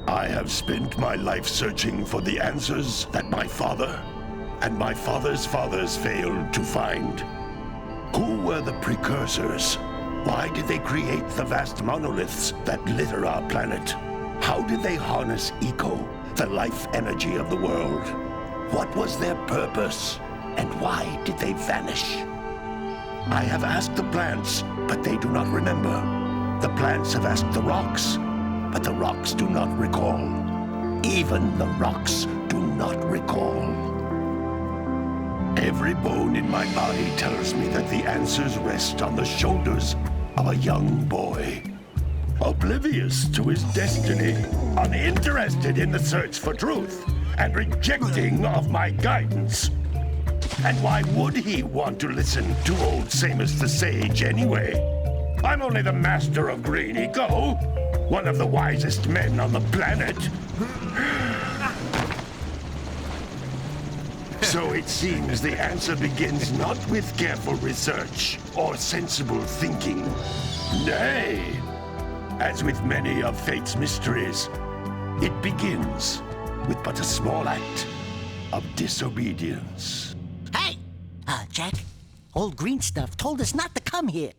I have spent my life searching for the answers that my father and my father's fathers failed to find. Who were the Precursors? Why did they create the vast monoliths that litter our planet? How did they harness eco, the life energy of the world? What was their purpose? And why did they vanish? I have asked the plants, but they do not remember. The plants have asked the rocks, but the rocks do not recall. Even the rocks do not recall. Every bone in my body tells me that the answers rest on the shoulders of a young boy. Oblivious to his destiny, uninterested in the search for truth, and rejecting of my guidance. And why would he want to listen to old Samus the Sage anyway? I'm only the master of green eco, one of the wisest men on the planet. So it seems the answer begins not with careful research or sensible thinking. Nay, as with many of fate's mysteries, it begins with but a small act of disobedience. Hey! Jak, old green stuff told us not to come here.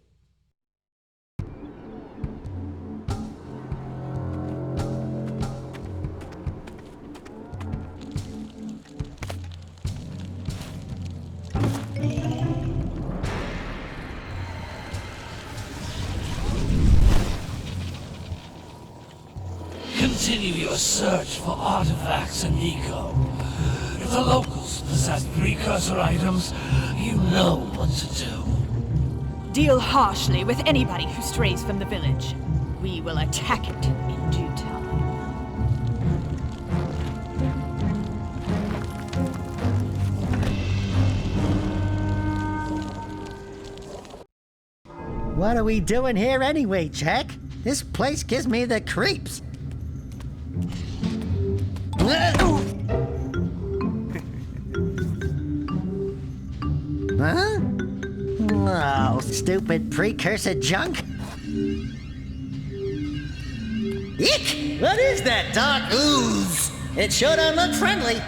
Continue your search for artifacts and eco. If the locals possess precursor items, you know what to do. Deal harshly with anybody who strays from the village. We will attack it in due time. What are we doing here anyway, Jak? This place gives me the creeps. Huh? Oh, stupid precursor junk. Eek! What is that dark ooze? It sure don't look friendly.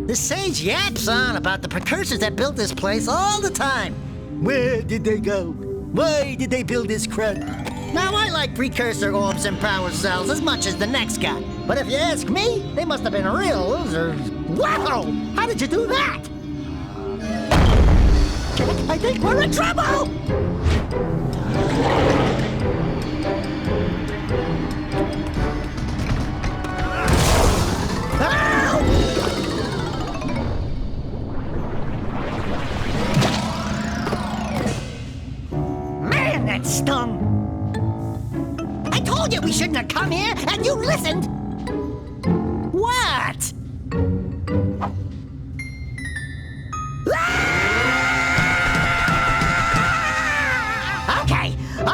The sage yaps on about the precursors that built this place all the time. Where did they go? Why did they build this crud? Now, I like precursor orbs and power cells as much as the next guy. But if you ask me, they must have been real losers. Wow! How did you do that? Jak, I think we're in trouble! Man, that stung! I told you we shouldn't have come here, and you listened! What?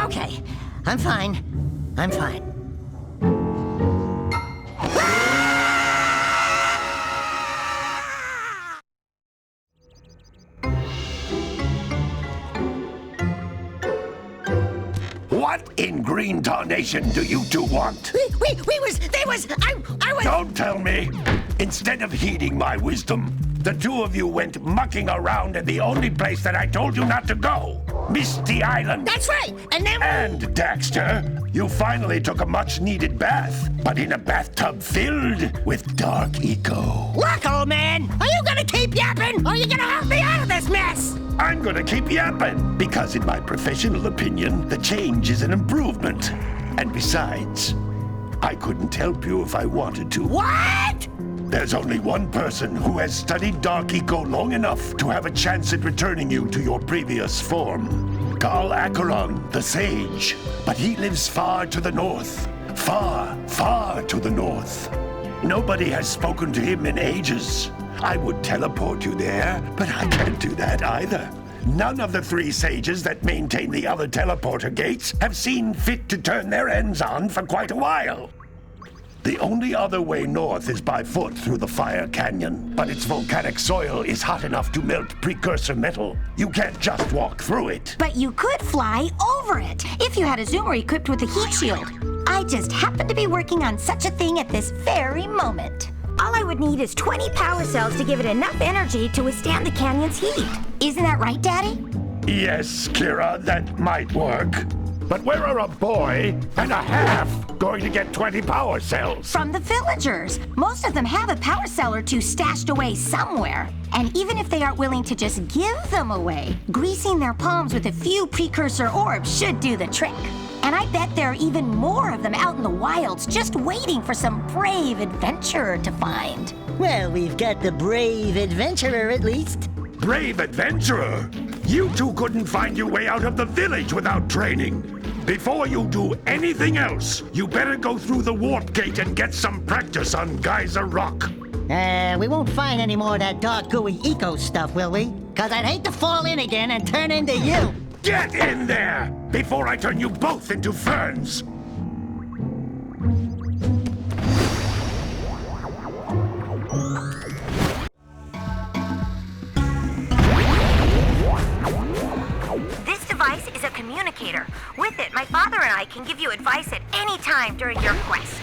Okay. I'm fine. What in green tarnation do you two want? I was... Don't tell me! Instead of heeding my wisdom, the two of you went mucking around in the only place that I told you not to go! Misty Island! That's right! And then... And, Daxter, you finally took a much-needed bath, but in a bathtub filled with dark eco. Look, old man! Are you gonna keep yapping, or are you gonna help me out of this mess? I'm gonna keep yapping, because in my professional opinion, the change is an improvement. And besides, I couldn't help you if I wanted to. What? There's only one person who has studied Dark Eco long enough to have a chance at returning you to your previous form. Carl Acheron, the Sage. But he lives far to the north. Far, far to the north. Nobody has spoken to him in ages. I would teleport you there, but I can't do that either. None of the three sages that maintain the other teleporter gates have seen fit to turn their ends on for quite a while. The only other way north is by foot through the Fire Canyon, but its volcanic soil is hot enough to melt precursor metal. You can't just walk through it. But you could fly over it if you had a zoomer equipped with a heat shield. I just happen to be working on such a thing at this very moment. All I would need is 20 power cells to give it enough energy to withstand the canyon's heat. Isn't that right, Daddy? Yes, Kira, that might work. But where are a boy and a half going to get 20 power cells? From the villagers. Most of them have a power cell or two stashed away somewhere. And even if they aren't willing to just give them away, greasing their palms with a few precursor orbs should do the trick. And I bet there are even more of them out in the wilds just waiting for some brave adventurer to find. Well, we've got the brave adventurer at least. Brave adventurer? You two couldn't find your way out of the village without training. Before you do anything else, you better go through the warp gate and get some practice on Geyser Rock. We won't find any more of that dark gooey eco stuff, will we? 'Cause I'd hate to fall in again and turn into you. Get in there before I turn you both into ferns. This device is a communicator. With it, my father and I can give you advice at any time during your quest.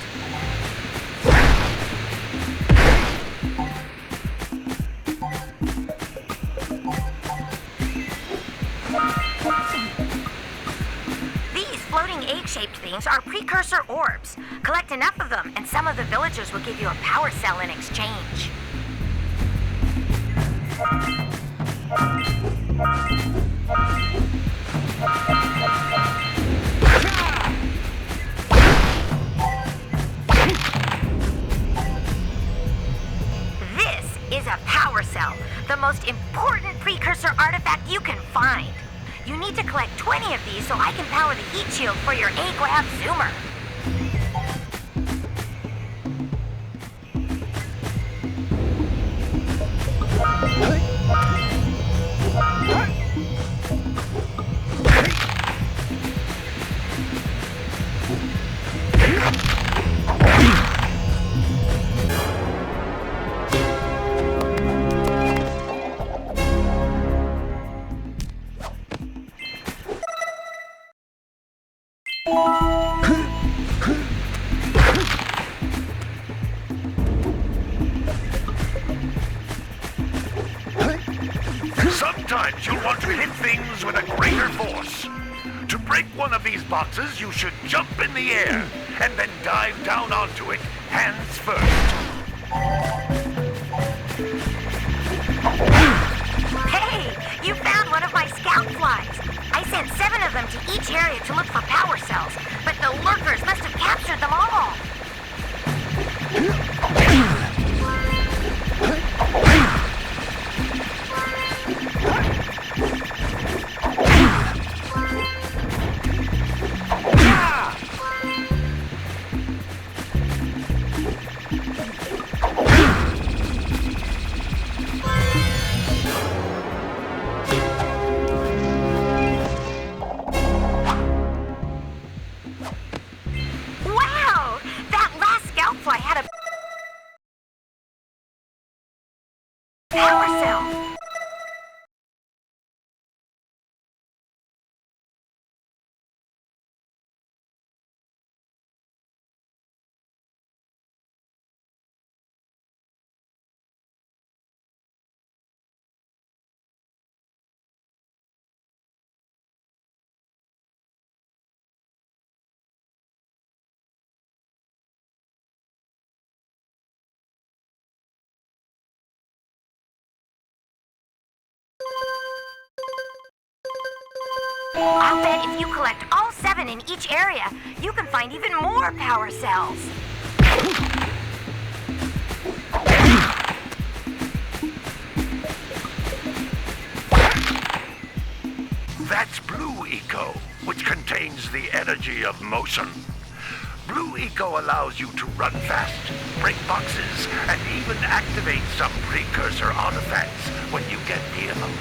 These floating egg-shaped things are precursor orbs. Collect enough of them, and some of the villagers will give you a power cell in exchange. This is a power cell, the most important precursor artifact you can find. You need to collect 20 of these so I can power the heat shield for your A-Grab zoomer. Sometimes you'll want to hit things with a greater force. To break one of these boxes, you should jump in the air and then dive down onto it, hands first. Hey, you found one of my scout flies. I sent 7 of them to each area to look for power cells, but the lurkers must have captured them all. Wow! That last scout fly had a power cell. I'll bet if you collect all 7 in each area, you can find even more power cells. That's Blue Eco, which contains the energy of motion. Blue Eco allows you to run fast, break boxes, and even activate some precursor artifacts when you get near them.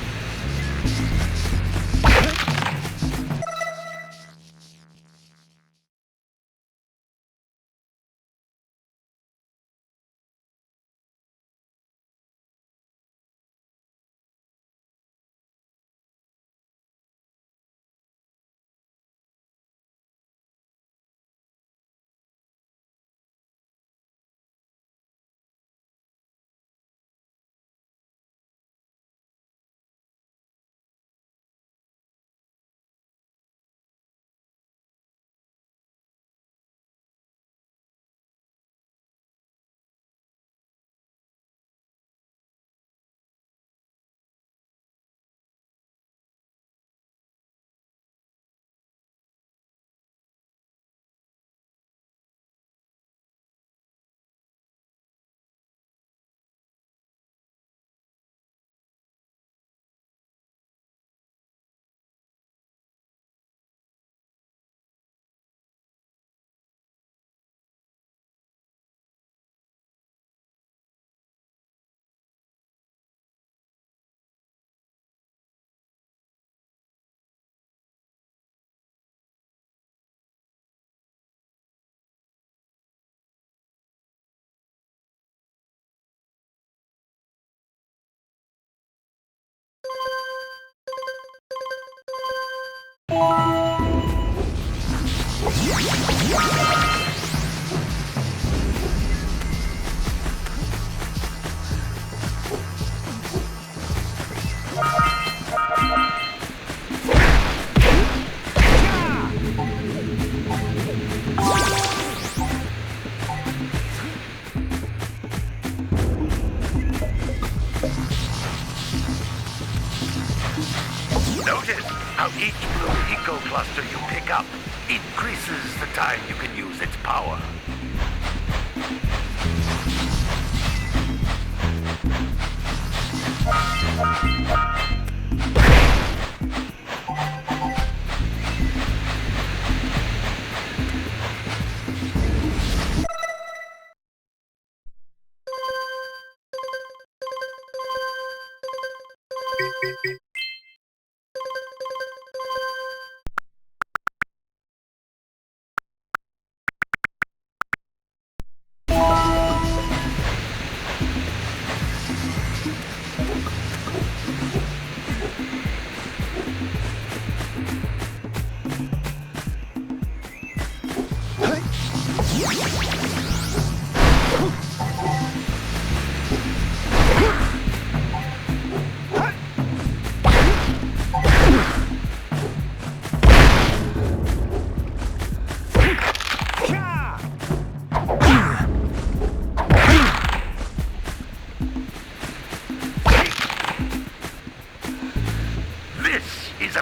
Notice how each blue eco cluster you pick up increases the time you can use its power.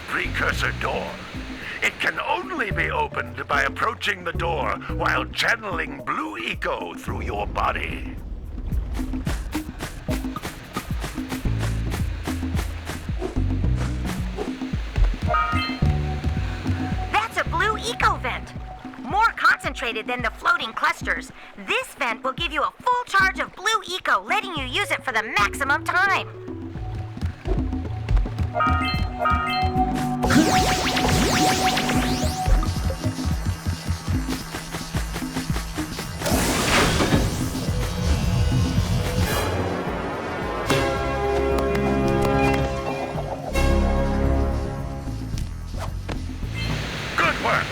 Precursor door. It can only be opened by approaching the door while channeling blue eco through your body. That's a blue eco vent. More concentrated than the floating clusters. This vent will give you a full charge of blue eco, letting you use it for the maximum time. Good work!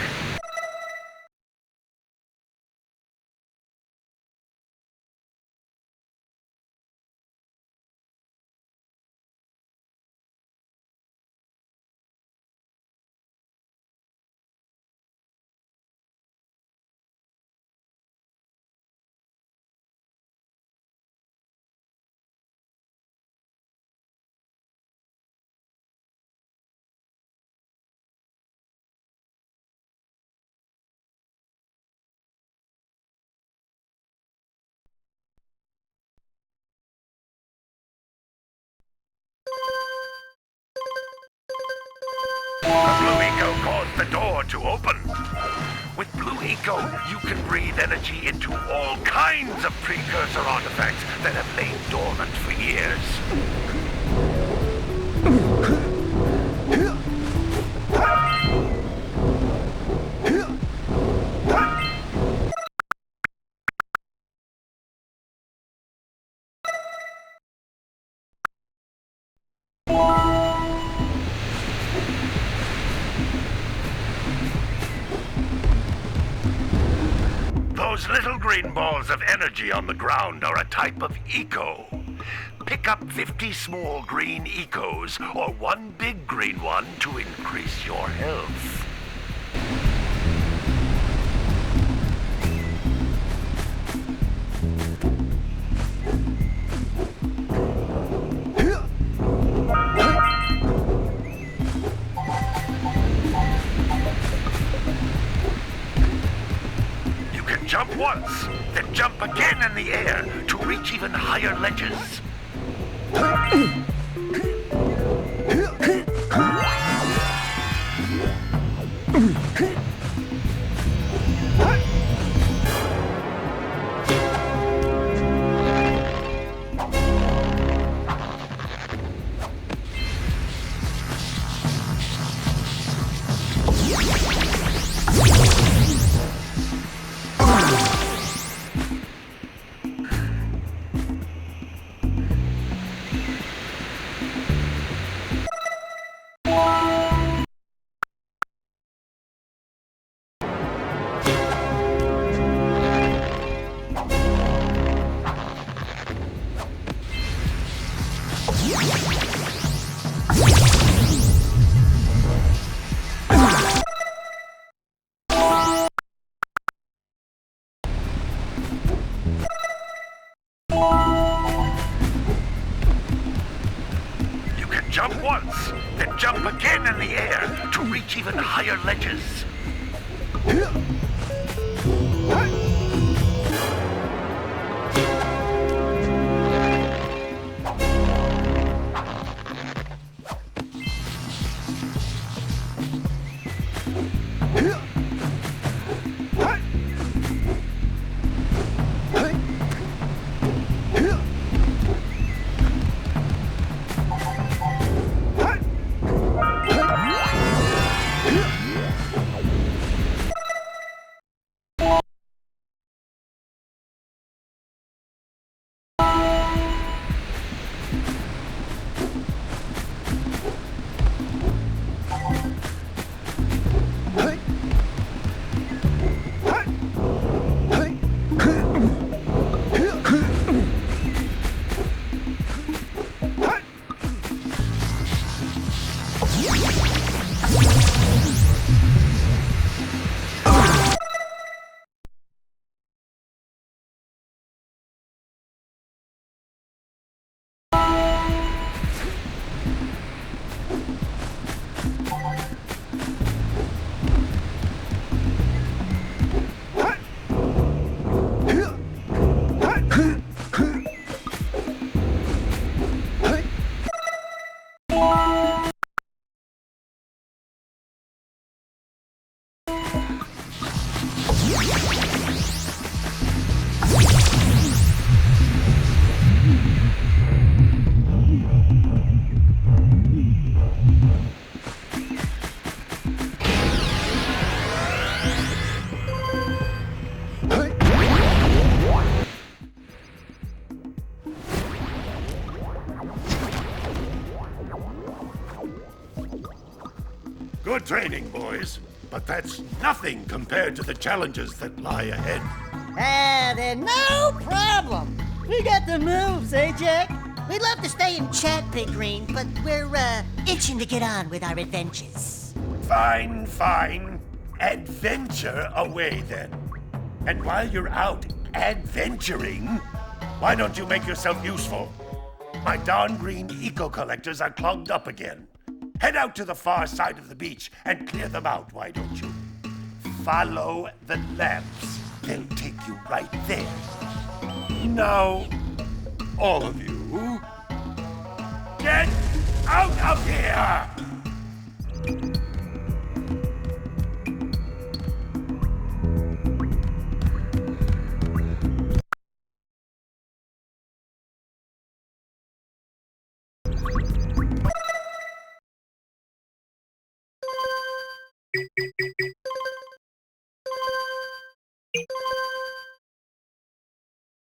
Blue eco caused the door to open. With blue eco, you can breathe energy into all kinds of precursor artifacts that have lain dormant for years. Those little green balls of energy on the ground are a type of eco. Pick up 50 small green ecos or one big green one to increase your health. Jump once, then jump again in the air to reach even higher ledges. Jump once, then jump again in the air to reach even higher ledges. Good training, boys. But that's nothing compared to the challenges that lie ahead. Then no problem. We got the moves, eh, Jack? We'd love to stay and chat, Big Green, but we're, itching to get on with our adventures. Fine, fine. Adventure away, then. And while you're out adventuring, why don't you make yourself useful? My darn green eco-collectors are clogged up again. Head out to the far side of the beach and clear them out, why don't you? Follow the lamps. They'll take you right there. Now, all of you, get out of here!